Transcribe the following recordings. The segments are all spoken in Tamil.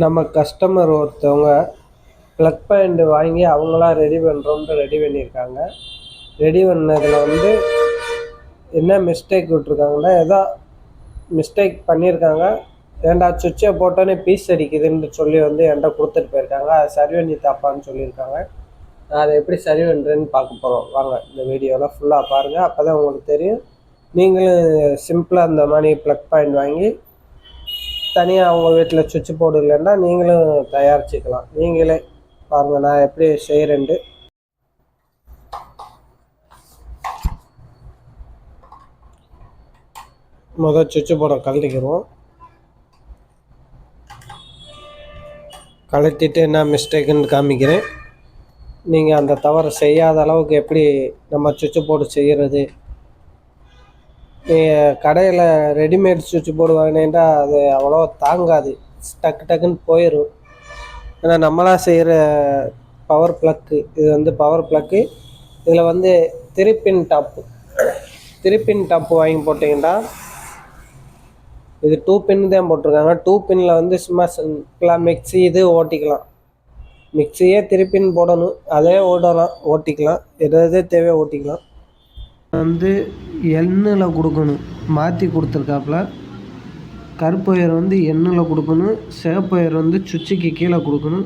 நம்ம கஸ்டமர் ஒருத்தவங்க ப்ளக் பாயிண்ட் வாங்கி அவங்களா ரெடி பண்ணுறோன்ட்டு ரெடி பண்ணியிருக்காங்க. ரெடி பண்ணதில் என்ன மிஸ்டேக் விட்ருக்காங்கன்னா, ஏதோ மிஸ்டேக் பண்ணியிருக்காங்க. ஏன்டா சுவிட்சை போட்டோன்னே பீஸ் அடிக்குதுன்னு சொல்லி என்கிட்ட கொடுத்துட்டு போயிருக்காங்க. அதை சரி பண்ணி தாப்பான்னு சொல்லியிருக்காங்க. நான் அதை எப்படி சரி பண்ணுறேன்னு பார்க்க போகிறோம். வாங்க இந்த வீடியோவில் ஃபுல்லாக பாருங்கள். அப்போ தான் உங்களுக்கு தெரியும். நீங்களும் சிம்பிளாக இந்த மாதிரி ப்ளக் பாயிண்ட் வாங்கி தனியாக அவங்க வீட்டில் சுவிட்ச் போர்டு இல்லைன்னா நீங்களும் தயாரிச்சுக்கலாம். நீங்களே பாருங்கள் நான் எப்படி செய்கிறேன்ட்டு. முதல் சுவிட்ச் போர்டை கழட்டிக்கிறோம். கழட்டிட்டு என்ன மிஸ்டேக்குன்னு காமிக்கிறேன். நீங்கள் அந்த தவறை செய்யாத அளவுக்கு எப்படி நம்ம சுவிட்ச் போர்டு செய்கிறது. நீங்கள் கடையில் ரெடிமேட் சுவிட்ச் போர்டு வாங்கினேன்டா அது அவ்வளோ தாங்காது, டக்குன்னு போயிடும். ஏன்னா நம்மளாக செய்கிற பவர் ப்ளக்கு இது பவர் ப்ளக்கு. இதில் திருப்பின் டாப்பு வாங்கி போட்டிங்கன்னா இது 2 பின் தான் போட்டிருக்காங்க. 2 பின்னில் சும்மா சிம்பிளாக மிக்சி இது ஓட்டிக்கலாம். மிக்சியே திருப்பின் போடணும், அதே ஓட்டிக்கலாம். எது தேவையோ ஓட்டிக்கலாம். எண்ணில் கொடுக்கணும், மாற்றி கொடுத்துருக்காப்புல. கருப்பு ஒயர் எண்ணில் கொடுக்கணும், சிவப்பு ஒயர் சுவிட்சுக்கு கீழே கொடுக்கணும்.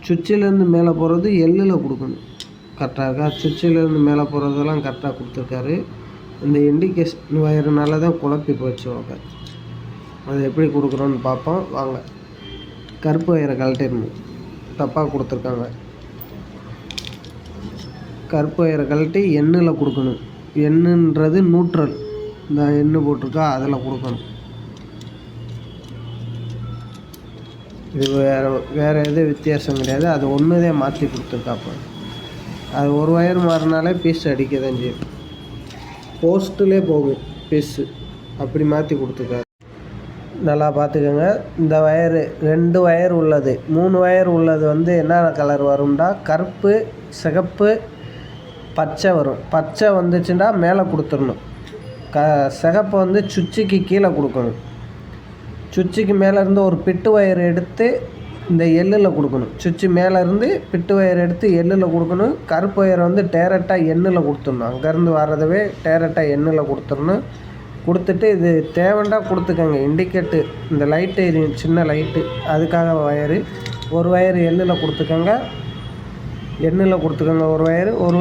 சுவிட்சிலேருந்து மேலே போகிறது எள்ளில் கொடுக்கணும். கரெக்டாக இருக்கா? சுவிட்சிலேருந்து மேலே போகிறதெல்லாம் கரெக்டாக கொடுத்துருக்காரு. இந்த இண்டிகேஷன் ஒயர்னால தான் குழப்பி போச்சு. அது எப்படி கொடுக்குறோன்னு பார்ப்போம் வாங்க. கருப்பு ஒயரை கழட்டிடணும், தப்பாக கொடுத்துருக்காங்க. கருப்பு ஒயரை கழட்டி எண்ணில் கொடுக்கணும். எண்ணுன்றது நியூட்ரல், இந்த எண்ணு போட்டிருக்கா அதில் கொடுக்கணும். இது வேறு எதுவும் வித்தியாசம் கிடையாது. அது ஒன்றுதே மாற்றி கொடுத்துருக்காப்ப. அது ஒரு ஒயர் மாறினாலே பீஸ் அடிக்க தான் செய்யும். போஸ்ட்டிலே போகும் பீஸு, அப்படி மாற்றி கொடுத்துருக்காரு. நல்லா பார்த்துக்கோங்க. இந்த ஒயரு 2 ஒயர் உள்ளது, 3 ஒயர் உள்ளது என்னென்ன கலர் வரும்டா, கருப்பு, சிகப்பு, பச்சை வரும். பச்சை வந்துச்சுன்னா மேலே கொடுத்துடணும். சிகப்பு சுவிட்சுக்கு கீழே கொடுக்கணும். சுவிட்சுக்கு மேலேருந்து ஒரு பிட்டு ஒயர் எடுத்து இந்த எள்ளில் கொடுக்கணும். சுவிட்சு மேலேருந்து பிட்டு ஒயர் எடுத்து எள்ளில் கொடுக்கணும். கருப்பு ஒயர் டேரெக்டாக எண்ணில் கொடுத்துடணும். அங்கேருந்து வர்றதவே டேரெக்டாக எண்ணில் கொடுத்துடணும். கொடுத்துட்டு இது தேவைண்டா கொடுத்துக்கோங்க. இண்டிகேட்டு இந்த லைட்டு எரியும், சின்ன லைட்டு, அதுக்காக ஒயரு. ஒரு ஒயர் எள்ளில் கொடுத்துக்கோங்க. எண்ணில் கொடுத்துக்கோங்க ஒரு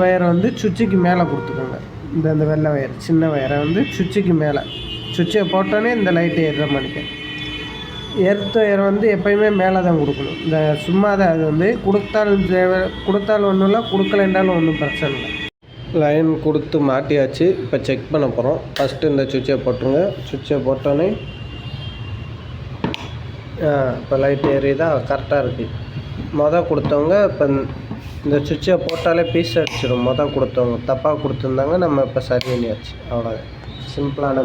ஒயர் சுவிட்சுக்கு மேலே கொடுத்துக்கோங்க. இந்த வெள்ளை ஒயர் சின்ன ஒயரை சுவிட்சுக்கு மேலே, சுவிட்சை போட்டோன்னே இந்த லைட்டு ஏறுற மாதிரிக்க. எர்த் ஒயர் எப்போயுமே மேலே தான் கொடுக்கணும். இந்த சும்மா தான் அது கொடுத்தாலும் தேவை, கொடுத்தாலும் ஒன்றும் இல்லை, கொடுக்கலைன்றாலும் ஒன்றும் பிரச்சனை இல்லை. லைன் கொடுத்து மாட்டியாச்சு. இப்போ செக் பண்ண போகிறோம். ஃபஸ்ட்டு இந்த சுவிட்சை போட்டுருங்க. சுவிட்சை போட்டோன்னே இப்போ லைட் ஏறியதா, கரெக்டாக இருக்குது. கொடுத்தவங்க இப்போ இந்த சுவிட்சை போட்டாலே பீஸ் அடிச்சிடும். கொடுத்தவங்க தப்பாக கொடுத்துருந்தாங்க, நம்ம இப்போ சரி பண்ணியாச்சு. அவ்வளோதான், சிம்பிளான